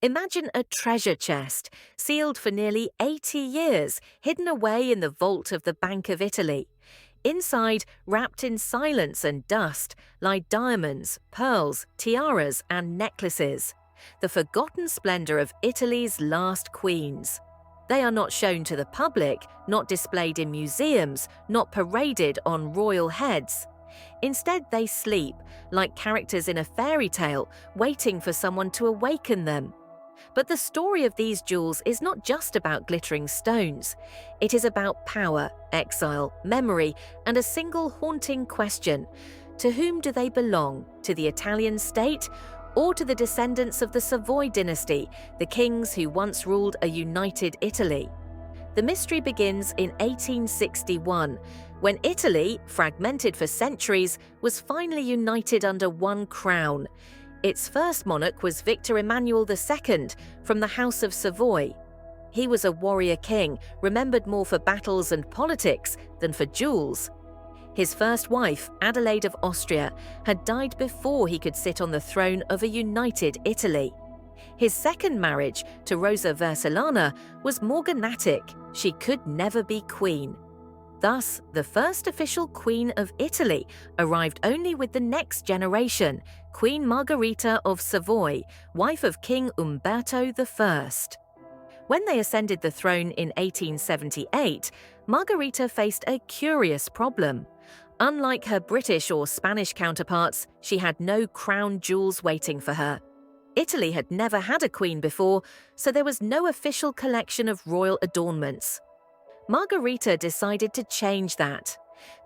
Imagine a treasure chest, sealed for nearly 80 years, hidden away in the vault of the Bank of Italy. Inside, wrapped in silence and dust, lie diamonds, pearls, tiaras, and necklaces, the forgotten splendor of Italy's last queens. They are not shown to the public, not displayed in museums, not paraded on royal heads. Instead, they sleep, like characters in a fairy tale, waiting for someone to awaken them. But the story of these jewels is not just about glittering stones. It is about power, exile, memory, and a single haunting question. To whom do they belong? To the Italian state? Or to the descendants of the Savoy dynasty, the kings who once ruled a united Italy? The mystery begins in 1861, when Italy, fragmented for centuries, was finally united under one crown. Its first monarch was Victor Emmanuel II from the House of Savoy. He was a warrior king, remembered more for battles and politics than for jewels. His first wife, Adelaide of Austria, had died before he could sit on the throne of a united Italy. His second marriage, to Rosa Vercellana, was morganatic. She could never be queen. Thus, the first official queen of Italy arrived only with the next generation, Queen Margherita of Savoy, wife of King Umberto I. When they ascended the throne in 1878, Margherita faced a curious problem. Unlike her British or Spanish counterparts, she had no crown jewels waiting for her. Italy had never had a queen before, so there was no official collection of royal adornments. Margherita decided to change that.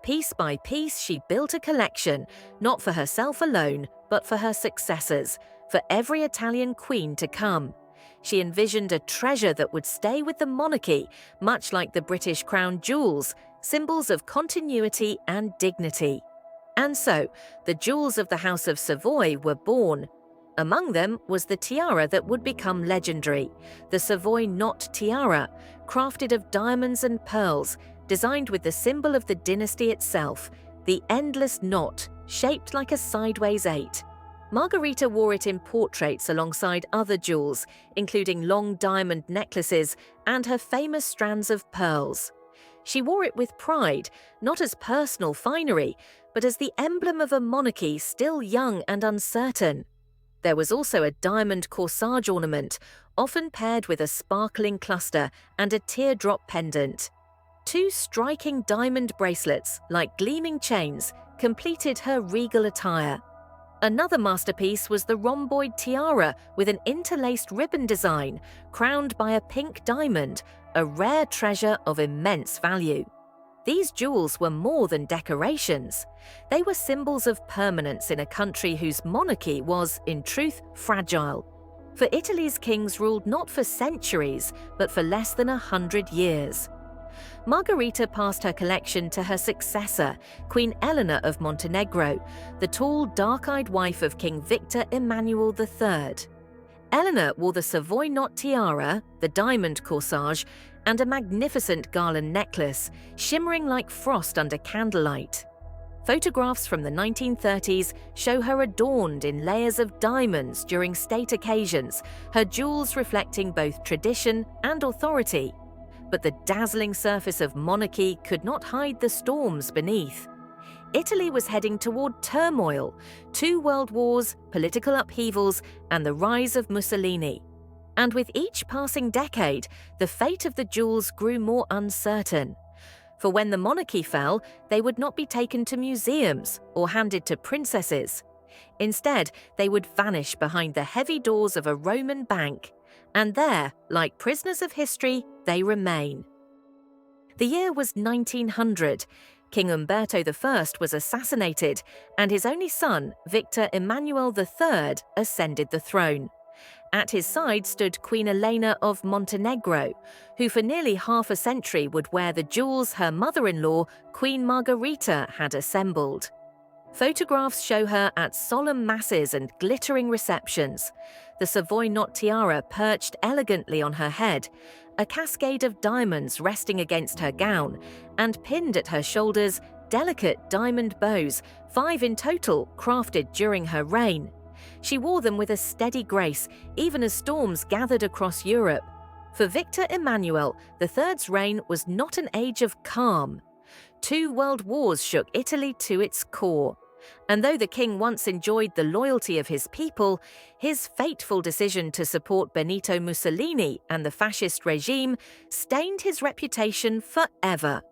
Piece by piece, she built a collection, not for herself alone, but for her successors, for every Italian queen to come. She envisioned a treasure that would stay with the monarchy, much like the British crown jewels, symbols of continuity and dignity. And so, the jewels of the House of Savoy were born. Among them was the tiara that would become legendary, the Savoy knot tiara, crafted of diamonds and pearls, designed with the symbol of the dynasty itself, the endless knot, shaped like a sideways 8. Margherita wore it in portraits alongside other jewels, including long diamond necklaces and her famous strands of pearls. She wore it with pride, not as personal finery, but as the emblem of a monarchy still young and uncertain. There was also a diamond corsage ornament, often paired with a sparkling cluster and a teardrop pendant. 2 striking diamond bracelets, like gleaming chains, completed her regal attire. Another masterpiece was the rhomboid tiara with an interlaced ribbon design, crowned by a pink diamond, a rare treasure of immense value. These jewels were more than decorations. They were symbols of permanence in a country whose monarchy was, in truth, fragile. For Italy's kings ruled not for centuries, but for less than 100 years. Margherita passed her collection to her successor, Queen Eleanor of Montenegro, the tall, dark-eyed wife of King Victor Emmanuel III. Eleanor wore the Savoy knot tiara, the diamond corsage, and a magnificent garland necklace, shimmering like frost under candlelight. Photographs from the 1930s show her adorned in layers of diamonds during state occasions, her jewels reflecting both tradition and authority. But the dazzling surface of monarchy could not hide the storms beneath. Italy was heading toward turmoil, 2 world wars, political upheavals, and the rise of Mussolini. And with each passing decade, the fate of the jewels grew more uncertain. For when the monarchy fell, they would not be taken to museums or handed to princesses. Instead, they would vanish behind the heavy doors of a Roman bank. And there, like prisoners of history, they remain. The year was 1900. King Umberto I was assassinated, and his only son, Victor Emmanuel III, ascended the throne. At his side stood Queen Elena of Montenegro, who for nearly half a century would wear the jewels her mother-in-law, Queen Margherita, had assembled. Photographs show her at solemn masses and glittering receptions, the Savoy knot tiara perched elegantly on her head, a cascade of diamonds resting against her gown, and pinned at her shoulders, delicate diamond bows, 5 in total, crafted during her reign. She wore them with a steady grace, even as storms gathered across Europe. For Victor Emmanuel, III's reign was not an age of calm. 2 world wars shook Italy to its core. And though the king once enjoyed the loyalty of his people, his fateful decision to support Benito Mussolini and the fascist regime stained his reputation forever.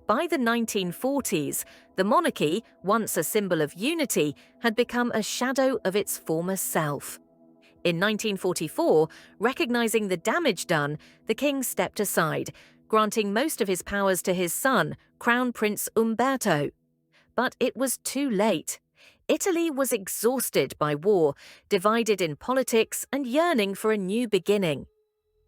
By the 1940s, the monarchy, once a symbol of unity, had become a shadow of its former self. In 1944, recognizing the damage done, the king stepped aside, granting most of his powers to his son, Crown Prince Umberto. But it was too late. Italy was exhausted by war, divided in politics and yearning for a new beginning.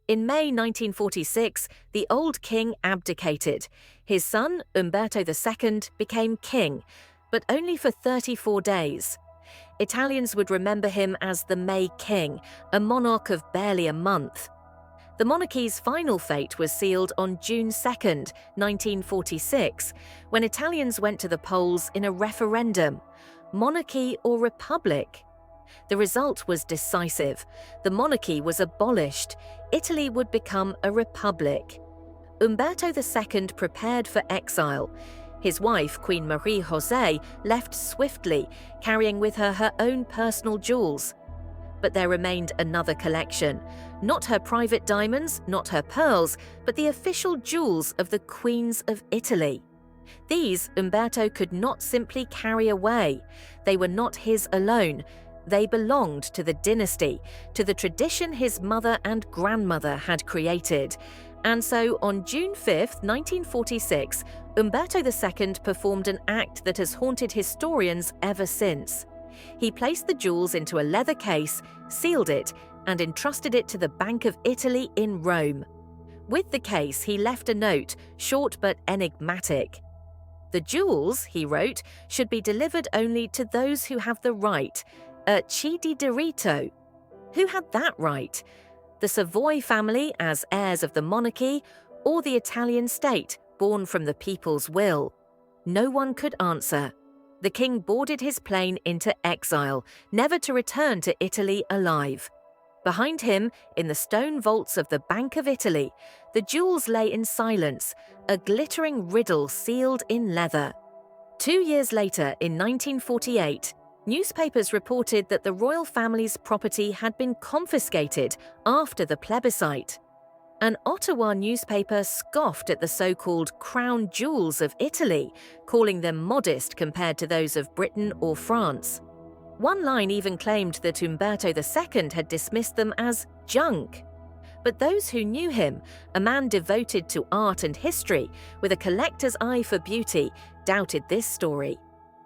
In May 1946, the old king abdicated. His son, Umberto II, became king, but only for 34 days. Italians would remember him as the May King, a monarch of barely a month. The monarchy's final fate was sealed on June 2, 1946, when Italians went to the polls in a referendum: monarchy or republic? The result was decisive. The monarchy was abolished. Italy would become a republic. Umberto II prepared for exile. His wife, Queen Marie José, left swiftly, carrying with her her own personal jewels. But there remained another collection. Not her private diamonds, not her pearls, but the official jewels of the Queens of Italy. These Umberto could not simply carry away. They were not his alone. They belonged to the dynasty, to the tradition his mother and grandmother had created. And so on June 5, 1946, Umberto II performed an act that has haunted historians ever since. He placed the jewels into a leather case, sealed it, and entrusted it to the Bank of Italy in Rome. With the case, he left a note, short but enigmatic. "The jewels," he wrote, "should be delivered only to those who have the right, chi di diritto." Who had that right? The Savoy family as heirs of the monarchy, or the Italian state, born from the people's will? No one could answer. The king boarded his plane into exile, never to return to Italy alive. Behind him, in the stone vaults of the Bank of Italy, the jewels lay in silence, a glittering riddle sealed in leather. 2 years later, in 1948, newspapers reported that the royal family's property had been confiscated after the plebiscite. An Ottawa newspaper scoffed at the so-called crown jewels of Italy, calling them modest compared to those of Britain or France. One line even claimed that Umberto II had dismissed them as junk. But those who knew him, a man devoted to art and history, with a collector's eye for beauty, doubted this story.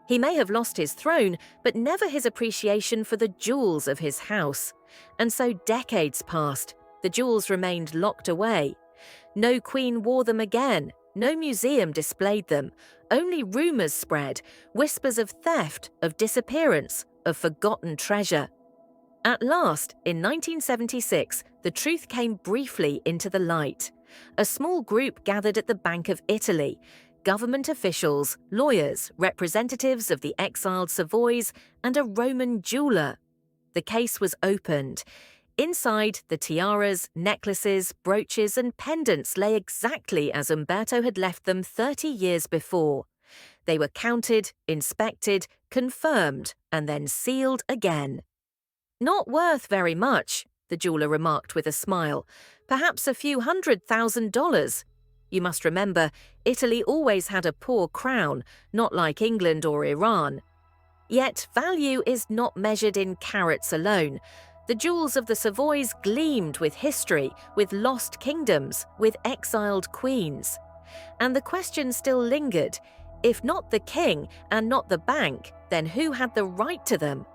He may have lost his throne, but never his appreciation for the jewels of his house. And so decades passed. The jewels remained locked away. No queen wore them again. No museum displayed them. Only rumors spread, whispers of theft, of disappearance, of forgotten treasure. At last, in 1976, the truth came briefly into the light. A small group gathered at the Bank of Italy. Government officials, lawyers, representatives of the exiled Savoys, and a Roman jeweler. The case was opened. Inside, the tiaras, necklaces, brooches, and pendants lay exactly as Umberto had left them 30 years before. They were counted, inspected, confirmed, and then sealed again. "Not worth very much," the jeweler remarked with a smile. "Perhaps a few $100,000. You must remember, Italy always had a poor crown, not like England or Iran. Yet value is not measured in carats alone. The jewels of the Savoys gleamed with history, with lost kingdoms, with exiled queens. And the question still lingered: if not the king and not the bank, then who had the right to them?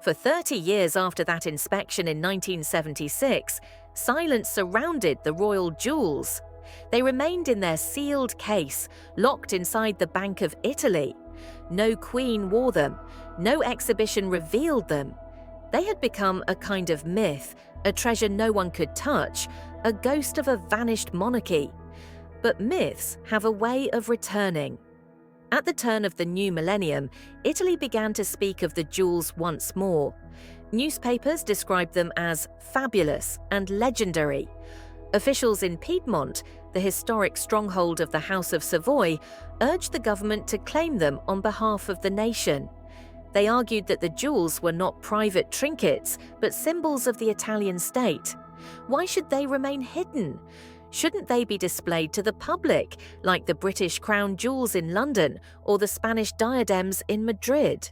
For 30 years after that inspection in 1976, silence surrounded the royal jewels. They remained in their sealed case, locked inside the Bank of Italy. No queen wore them. No exhibition revealed them. They had become a kind of myth, a treasure no one could touch, a ghost of a vanished monarchy. But myths have a way of returning. At the turn of the new millennium, Italy began to speak of the jewels once more. Newspapers described them as fabulous and legendary. Officials in Piedmont, the historic stronghold of the House of Savoy, urged the government to claim them on behalf of the nation. They argued that the jewels were not private trinkets, but symbols of the Italian state. Why should they remain hidden? Shouldn't they be displayed to the public, like the British crown jewels in London or the Spanish diadems in Madrid?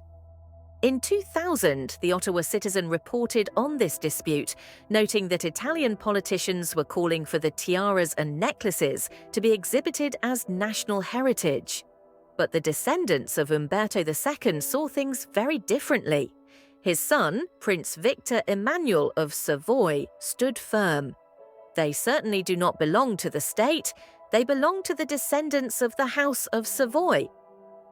In 2000, the Ottawa Citizen reported on this dispute, noting that Italian politicians were calling for the tiaras and necklaces to be exhibited as national heritage. But the descendants of Umberto II saw things very differently. His son, Prince Victor Emmanuel of Savoy, stood firm. They certainly do not belong to the state, they belong to the descendants of the House of Savoy.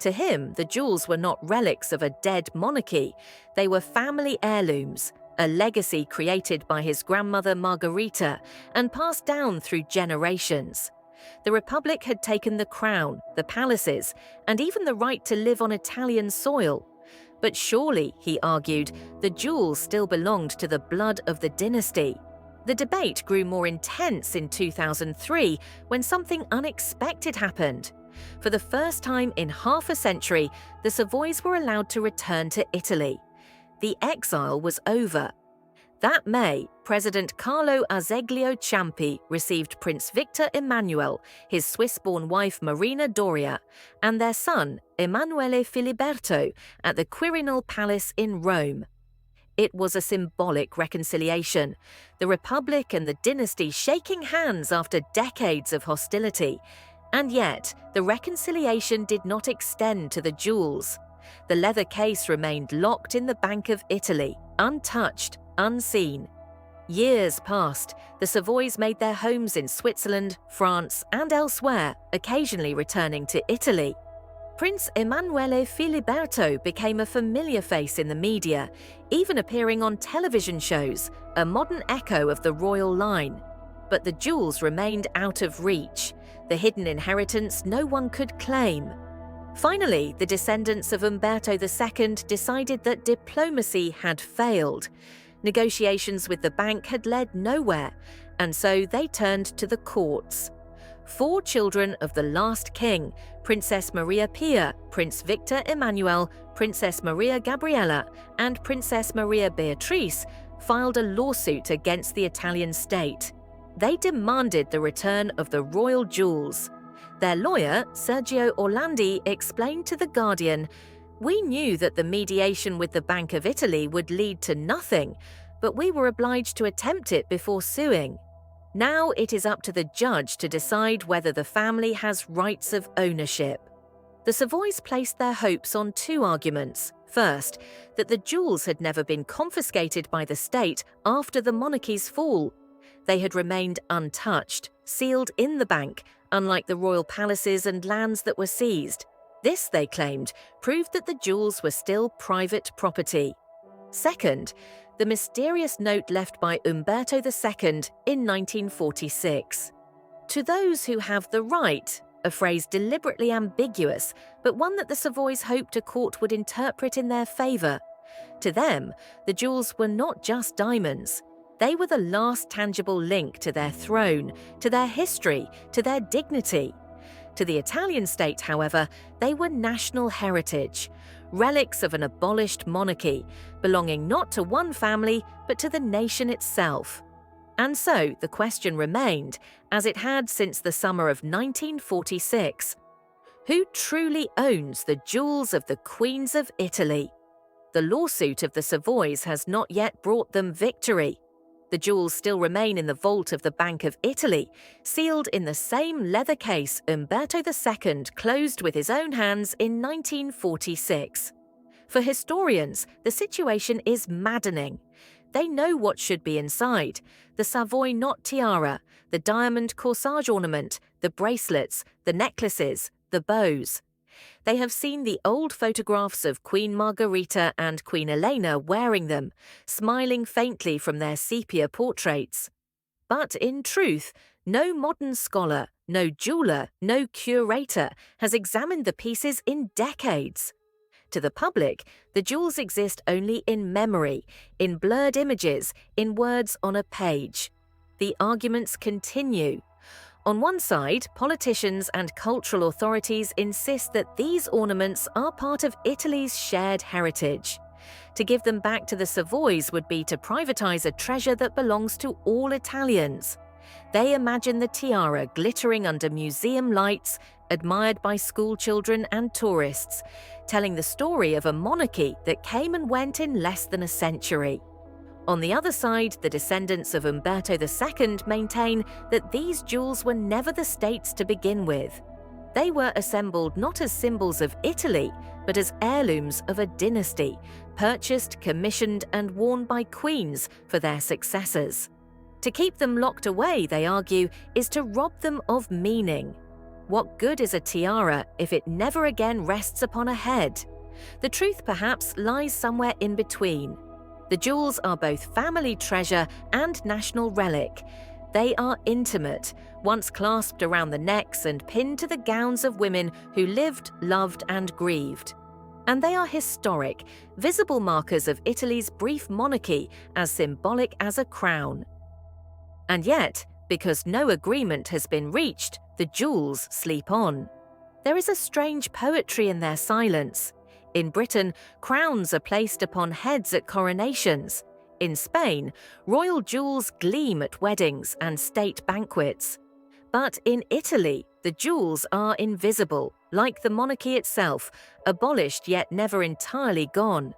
To him, the jewels were not relics of a dead monarchy, they were family heirlooms, a legacy created by his grandmother Margherita and passed down through generations. The Republic had taken the crown, the palaces, and even the right to live on Italian soil. But surely, he argued, the jewels still belonged to the blood of the dynasty. The debate grew more intense in 2003 when something unexpected happened. For the first time in half a century, the Savoys were allowed to return to Italy. The exile was over. That May, President Carlo Azeglio Ciampi received Prince Victor Emmanuel, his Swiss-born wife Marina Doria, and their son Emanuele Filiberto at the Quirinal Palace in Rome. It was a symbolic reconciliation, the Republic and the dynasty shaking hands after decades of hostility. And yet, the reconciliation did not extend to the jewels. The leather case remained locked in the Bank of Italy, untouched, unseen. Years passed, the Savoys made their homes in Switzerland, France, and elsewhere, occasionally returning to Italy. Prince Emanuele Filiberto became a familiar face in the media, even appearing on television shows, a modern echo of the royal line. But the jewels remained out of reach, the hidden inheritance no one could claim. Finally, the descendants of Umberto II decided that diplomacy had failed. Negotiations with the bank had led nowhere, and so they turned to the courts. 4 children of the last king, Princess Maria Pia, Prince Victor Emmanuel, Princess Maria Gabriella, and Princess Maria Beatrice, filed a lawsuit against the Italian state. They demanded the return of the royal jewels. Their lawyer, Sergio Orlandi, explained to The Guardian, "We knew that the mediation with the Bank of Italy would lead to nothing, but we were obliged to attempt it before suing. Now it is up to the judge to decide whether the family has rights of ownership." The Savoys placed their hopes on 2 arguments. First, that the jewels had never been confiscated by the state after the monarchy's fall. They had remained untouched, sealed in the bank, unlike the royal palaces and lands that were seized. This, they claimed, proved that the jewels were still private property. Second, the mysterious note left by Umberto II in 1946. "To those who have the right," a phrase deliberately ambiguous, but one that the Savoys hoped a court would interpret in their favour. To them, the jewels were not just diamonds. They were the last tangible link to their throne, to their history, to their dignity. To the Italian state, however, they were national heritage, relics of an abolished monarchy, belonging not to one family, but to the nation itself. And so the question remained, as it had since the summer of 1946. Who truly owns the jewels of the Queens of Italy? The lawsuit of the Savoys has not yet brought them victory. The jewels still remain in the vault of the Bank of Italy, sealed in the same leather case Umberto II closed with his own hands in 1946. For historians, the situation is maddening. They know what should be inside: the Savoy knot tiara, the diamond corsage ornament, the bracelets, the necklaces, the bows. They have seen the old photographs of Queen Margherita and Queen Elena wearing them, smiling faintly from their sepia portraits. But in truth, no modern scholar, no jeweller, no curator has examined the pieces in decades. To the public, the jewels exist only in memory, in blurred images, in words on a page. The arguments continue. On one side, politicians and cultural authorities insist that these ornaments are part of Italy's shared heritage. To give them back to the Savoys would be to privatize a treasure that belongs to all Italians. They imagine the tiara glittering under museum lights, admired by schoolchildren and tourists, telling the story of a monarchy that came and went in less than a century. On the other side, the descendants of Umberto II maintain that these jewels were never the state's to begin with. They were assembled not as symbols of Italy, but as heirlooms of a dynasty, purchased, commissioned, and worn by queens for their successors. To keep them locked away, they argue, is to rob them of meaning. What good is a tiara if it never again rests upon a head? The truth perhaps lies somewhere in between. The jewels are both family treasure and national relic. They are intimate, once clasped around the necks and pinned to the gowns of women who lived, loved, and grieved. And they are historic, visible markers of Italy's brief monarchy, as symbolic as a crown. And yet, because no agreement has been reached, the jewels sleep on. There is a strange poetry in their silence. In Britain, crowns are placed upon heads at coronations. In Spain, royal jewels gleam at weddings and state banquets. But in Italy, the jewels are invisible, like the monarchy itself, abolished yet never entirely gone.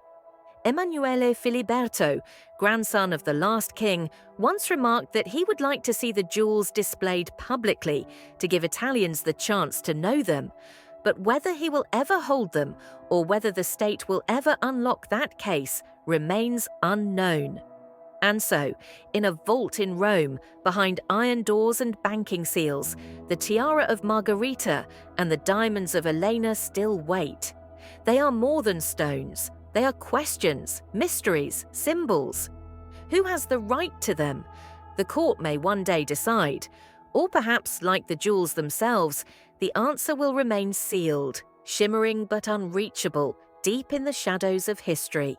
Emanuele Filiberto, grandson of the last king, once remarked that he would like to see the jewels displayed publicly to give Italians the chance to know them. But whether he will ever hold them or whether the state will ever unlock that case remains unknown. And so, in a vault in Rome, behind iron doors and banking seals, the tiara of Margherita and the diamonds of Elena still wait. They are more than stones. They are questions, mysteries, symbols. Who has the right to them? The court may one day decide. Or perhaps, like the jewels themselves, the answer will remain sealed, shimmering but unreachable, deep in the shadows of history.